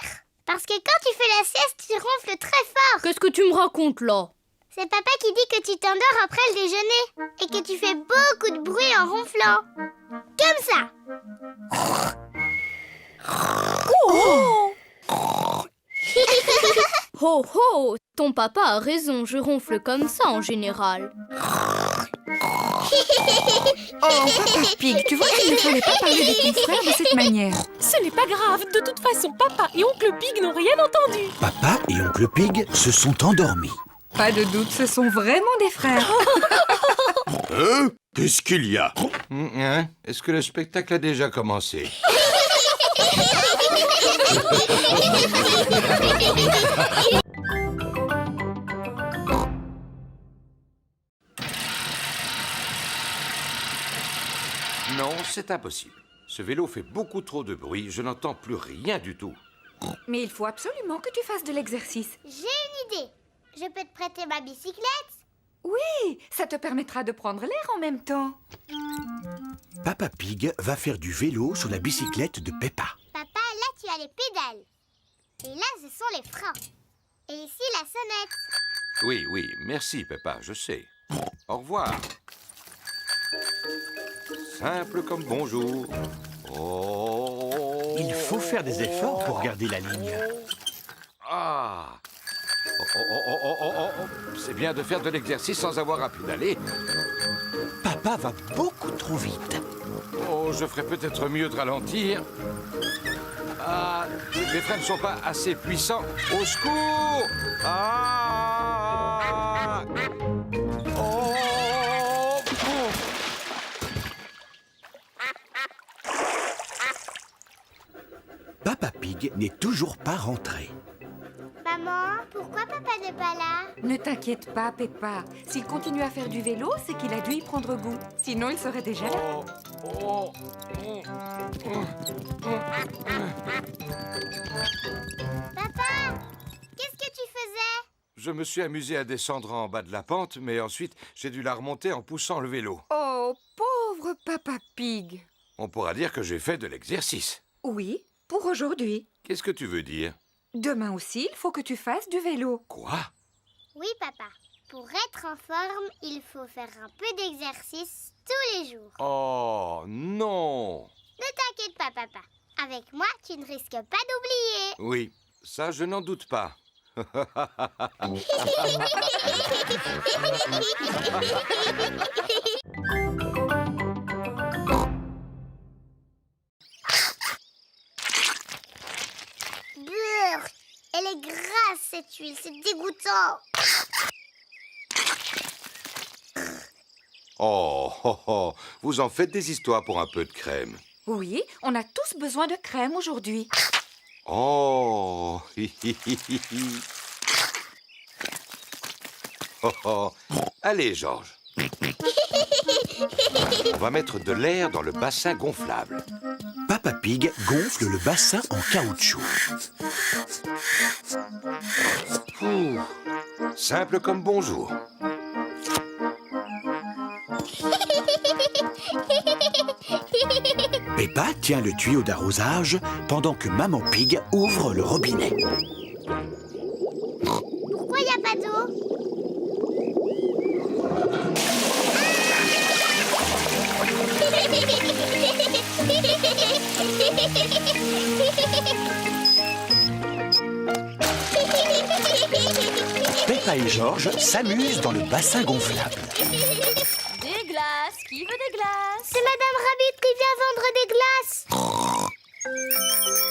Parce que quand tu fais la sieste, tu ronfles très fort. Qu'est-ce que tu me racontes là? C'est papa qui dit que tu t'endors après le déjeuner et que tu fais beaucoup de bruit en ronflant. Comme ça. Ho ho. Ton papa a raison, je ronfle comme ça en général. Oh, Papa Pig, tu vois qu'il ne fallait pas parler de ton frère de cette manière. Ce n'est pas grave, de toute façon, papa et oncle Pig n'ont rien entendu. Papa et oncle Pig se sont endormis. Pas de doute, ce sont vraiment des frères. Qu'est-ce qu'il y a? Hein? Est-ce que le spectacle a déjà commencé? Non, c'est impossible. Ce vélo fait beaucoup trop de bruit, je n'entends plus rien du tout. Mais il faut absolument que tu fasses de l'exercice. J'ai une idée. Je peux te prêter ma bicyclette? Oui, ça te permettra de prendre l'air en même temps. Papa Pig va faire du vélo sur la bicyclette de Peppa. Papa, là tu as les pédales. Et là ce sont les freins. Et ici la sonnette. Oui, oui, merci Peppa, je sais. Au revoir. Simple comme bonjour. Oh. Il faut faire des efforts pour garder la ligne. Ah. C'est bien de faire de l'exercice sans avoir à pédaler. Papa va beaucoup trop vite. Oh, je ferais peut-être mieux de ralentir. Ah, les freins ne sont pas assez puissants. Au secours! Ah! Oh! Papa Pig n'est toujours pas rentré. Maman, pourquoi papa n'est pas là? Ne t'inquiète pas, Peppa. S'il continue à faire du vélo, c'est qu'il a dû y prendre goût. Sinon, il serait déjà là. Papa, qu'est-ce que tu faisais? Je me suis amusé à descendre en bas de la pente, mais ensuite j'ai dû la remonter en poussant le vélo. Oh, pauvre Papa Pig. On pourra dire que j'ai fait de l'exercice. Oui, pour aujourd'hui. Qu'est-ce que tu veux dire? Demain aussi, il faut que tu fasses du vélo. Quoi? Oui, papa. Pour être en forme, il faut faire un peu d'exercice tous les jours. Oh, non! Ne t'inquiète pas, papa. Avec moi, tu ne risques pas d'oublier. Oui, ça je n'en doute pas. Brrr, elle est grasse cette huile, c'est dégoûtant. Oh, oh, oh, vous en faites des histoires pour un peu de crème. Oui, on a tous besoin de crème aujourd'hui. Oh, oh, oh. Allez, Georges. On va mettre de l'air dans le bassin gonflable. Papa Pig gonfle le bassin en caoutchouc. Ouh, simple comme bonjour. Peppa tient le tuyau d'arrosage pendant que Maman Pig ouvre le robinet. Pourquoi il n'y a pas d'eau? Peppa et Georges s'amusent dans le bassin gonflable. Des glaces. Qui veut des glaces? C'est Madame Rabbit qui vient vendre des glaces.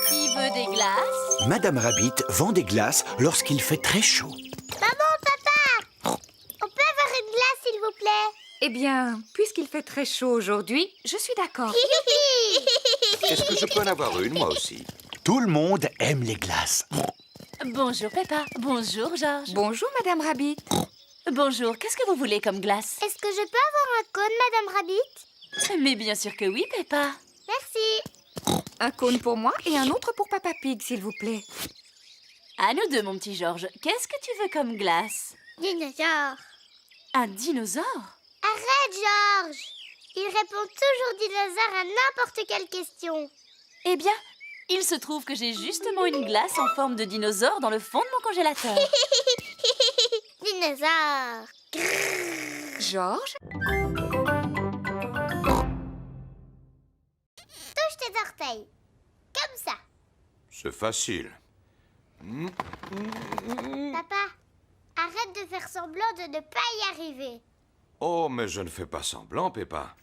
Qui veut des glaces? Madame Rabbit vend des glaces lorsqu'il fait très chaud. Maman, papa, on peut avoir une glace, s'il vous plaît? Eh bien, puisqu'il fait très chaud aujourd'hui, je suis d'accord. Est-ce que je peux en avoir une, moi aussi? Tout le monde aime les glaces. Bonjour Peppa. Bonjour Georges. Bonjour, Madame Rabbit. Bonjour, qu'est-ce que vous voulez comme glace? Est-ce que je peux avoir un cône, Madame Rabbit? Mais bien sûr que oui, Peppa. Merci. Un cône pour moi et un autre pour Papa Pig, s'il vous plaît. À nous deux, mon petit Georges. Qu'est-ce que tu veux comme glace? Dinosaure. Un dinosaure? Arrête, Georges. Il répond toujours dinosaure à n'importe quelle question. Eh bien, il se trouve que j'ai justement une glace en forme de dinosaure dans le fond de mon congélateur. Dinosaure. Georges? Touche tes orteils. Comme ça. C'est facile. Papa, arrête de faire semblant de ne pas y arriver. Oh, mais je ne fais pas semblant, Peppa.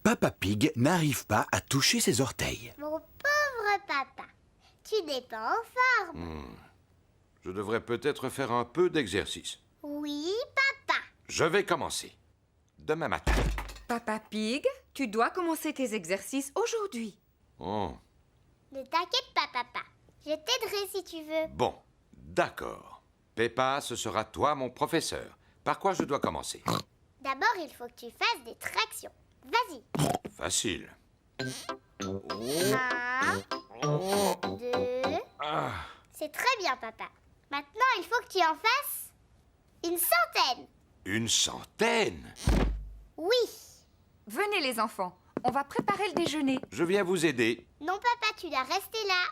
Papa Pig n'arrive pas à toucher ses orteils. Mon pauvre papa, tu n'es pas en forme. Je devrais peut-être faire un peu d'exercice. Oui, papa. Je vais commencer. Demain matin. Papa Pig, tu dois commencer tes exercices aujourd'hui. Oh, Ne t'inquiète pas, papa. Je t'aiderai si tu veux. bon, d'accord. Peppa, ce sera toi mon professeur. Par quoi je dois commencer? D'abord, il faut que tu fasses des tractions. Vas-y. Facile. 1, 2... Ah, C'est très bien, papa. Maintenant, il faut que tu en fasses une centaine. une centaine? Oui. Venez les enfants, on va préparer le déjeuner. Je viens vous aider. Non, papa, tu dois rester là.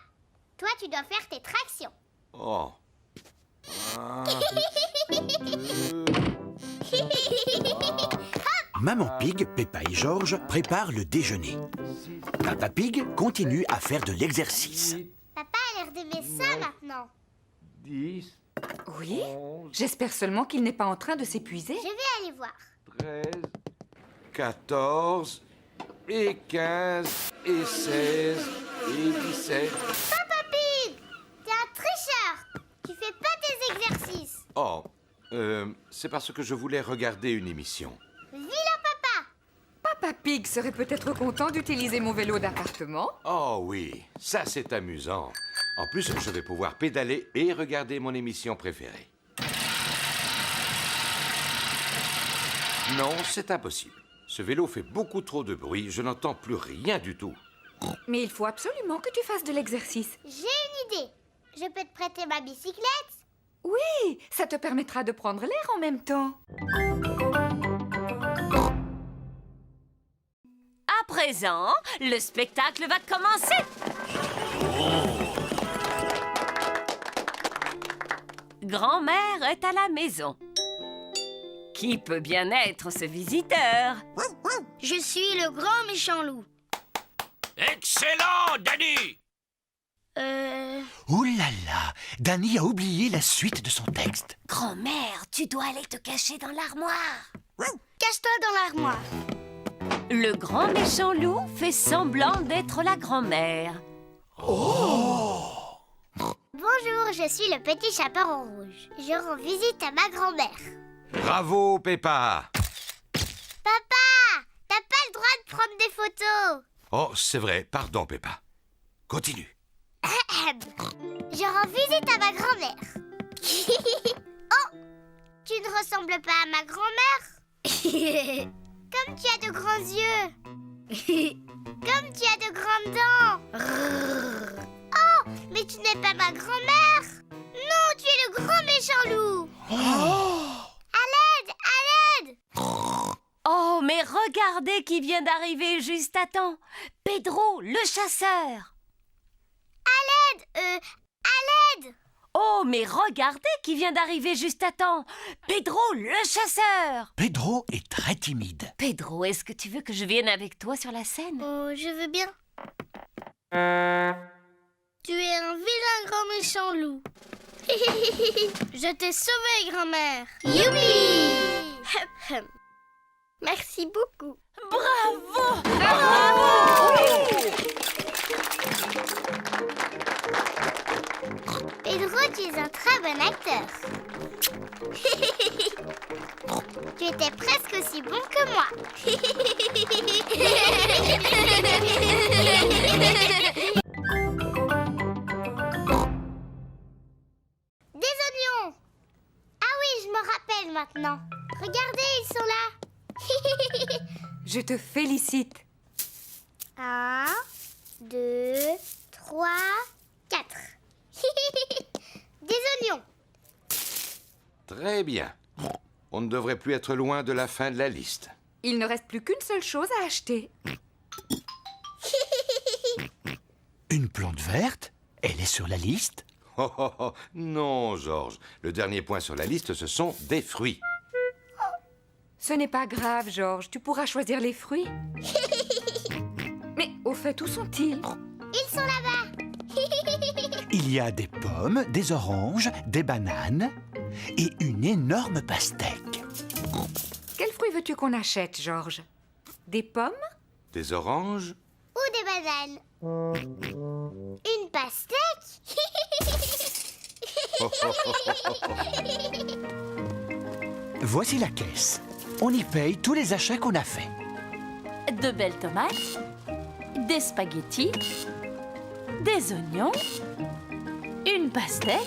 Toi, tu dois faire tes tractions. Oh. Un, Maman Pig, Peppa et Georges préparent le déjeuner. Papa Pig continue à faire de l'exercice. Papa a l'air d'aimer ça maintenant. 10, Oui? J'espère seulement qu'il n'est pas en train de s'épuiser. Je vais aller voir. 13, 14, et 15, et 16, et 17. Papa Pig, t'es un tricheur. Tu fais pas tes exercices. Oh, c'est parce que je voulais regarder une émission. Vilain papa. Papa Pig serait peut-être content d'utiliser mon vélo d'appartement. Oh oui, ça c'est amusant. En plus, je vais pouvoir pédaler et regarder mon émission préférée. Non, c'est impossible. Ce vélo fait beaucoup trop de bruit, je n'entends plus rien du tout. Mais il faut absolument que tu fasses de l'exercice. J'ai une idée. Je peux te prêter ma bicyclette? Oui, ça te permettra de prendre l'air en même temps. À présent, le spectacle va commencer. Grand-mère est à la maison. Qui peut bien être ce visiteur? Je suis le grand méchant loup. Excellent, Danny! Ouh là là, Danny a oublié la suite de son texte. Grand-mère, tu dois aller te cacher dans l'armoire. Cache-toi dans l'armoire. Le grand méchant loup fait semblant d'être la grand-mère. Bonjour, je suis le petit chaperon rouge. Je rends visite à ma grand-mère. Bravo, Peppa! Papa, t'as pas le droit de prendre des photos. Oh, c'est vrai, pardon, Peppa. Continue. Je rends visite à ma grand-mère. Oh, tu ne ressembles pas à ma grand-mère? Comme tu as de grands yeux. Comme tu as de grandes dents. Oh, mais tu n'es pas ma grand-mère. Non, tu es le grand méchant loup. À l'aide, à l'aide. Oh, mais regardez qui vient d'arriver juste à temps. Pedro, le chasseur. À l'aide. Oh, mais regardez qui vient d'arriver juste à temps. Pedro, le chasseur. Pedro est très timide. Pedro, est-ce que tu veux que je vienne avec toi sur la scène? Oh, je veux bien. Tu es un vilain grand méchant loup. Je t'ai sauvé, grand-mère. Youpi. Merci beaucoup. Bravo! Pedro, tu es un très bon acteur. Tu étais presque aussi bon que moi. Des oignons. Ah oui, je me rappelle maintenant. Regardez, ils sont là. Je te félicite. 1, 2, 3, 4. Des oignons. Très bien. On ne devrait plus être loin de la fin de la liste. Il ne reste plus qu'une seule chose à acheter. Une plante verte? Elle est sur la liste? Oh, oh, oh. Non, Georges. Le dernier point sur la liste, ce sont des fruits. Ce n'est pas grave, Georges. Tu pourras choisir les fruits. Mais au fait, où sont-ils? Ils sont là-bas. Il y a des pommes, des oranges, des bananes et une énorme pastèque. Quels fruits veux-tu qu'on achète, Georges? Des pommes? Des oranges? Ou des bananes. Une pastèque. Voici la caisse. On y paye tous les achats qu'on a faits. De belles tomates, des spaghettis, des oignons, une pastèque,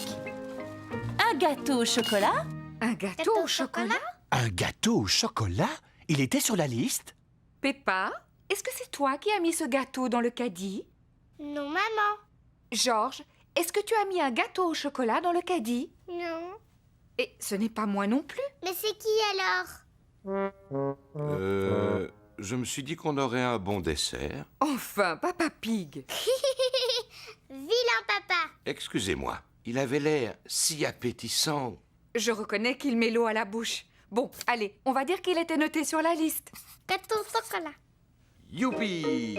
un gâteau au chocolat. Un gâteau au chocolat? Un gâteau au chocolat? Il était sur la liste? Peppa, est-ce que c'est toi qui as mis ce gâteau dans le caddie? Non, maman. Georges, est-ce que tu as mis un gâteau au chocolat dans le caddie? Non. Et ce n'est pas moi non plus. Mais c'est qui alors? Je me suis dit qu'on aurait un bon dessert. Enfin, Papa Pig. Vilain papa. Excusez-moi, il avait l'air si appétissant. Je reconnais qu'il met l'eau à la bouche. Bon, allez, on va dire qu'il était noté sur la liste. Gâteau au chocolat. Youpi!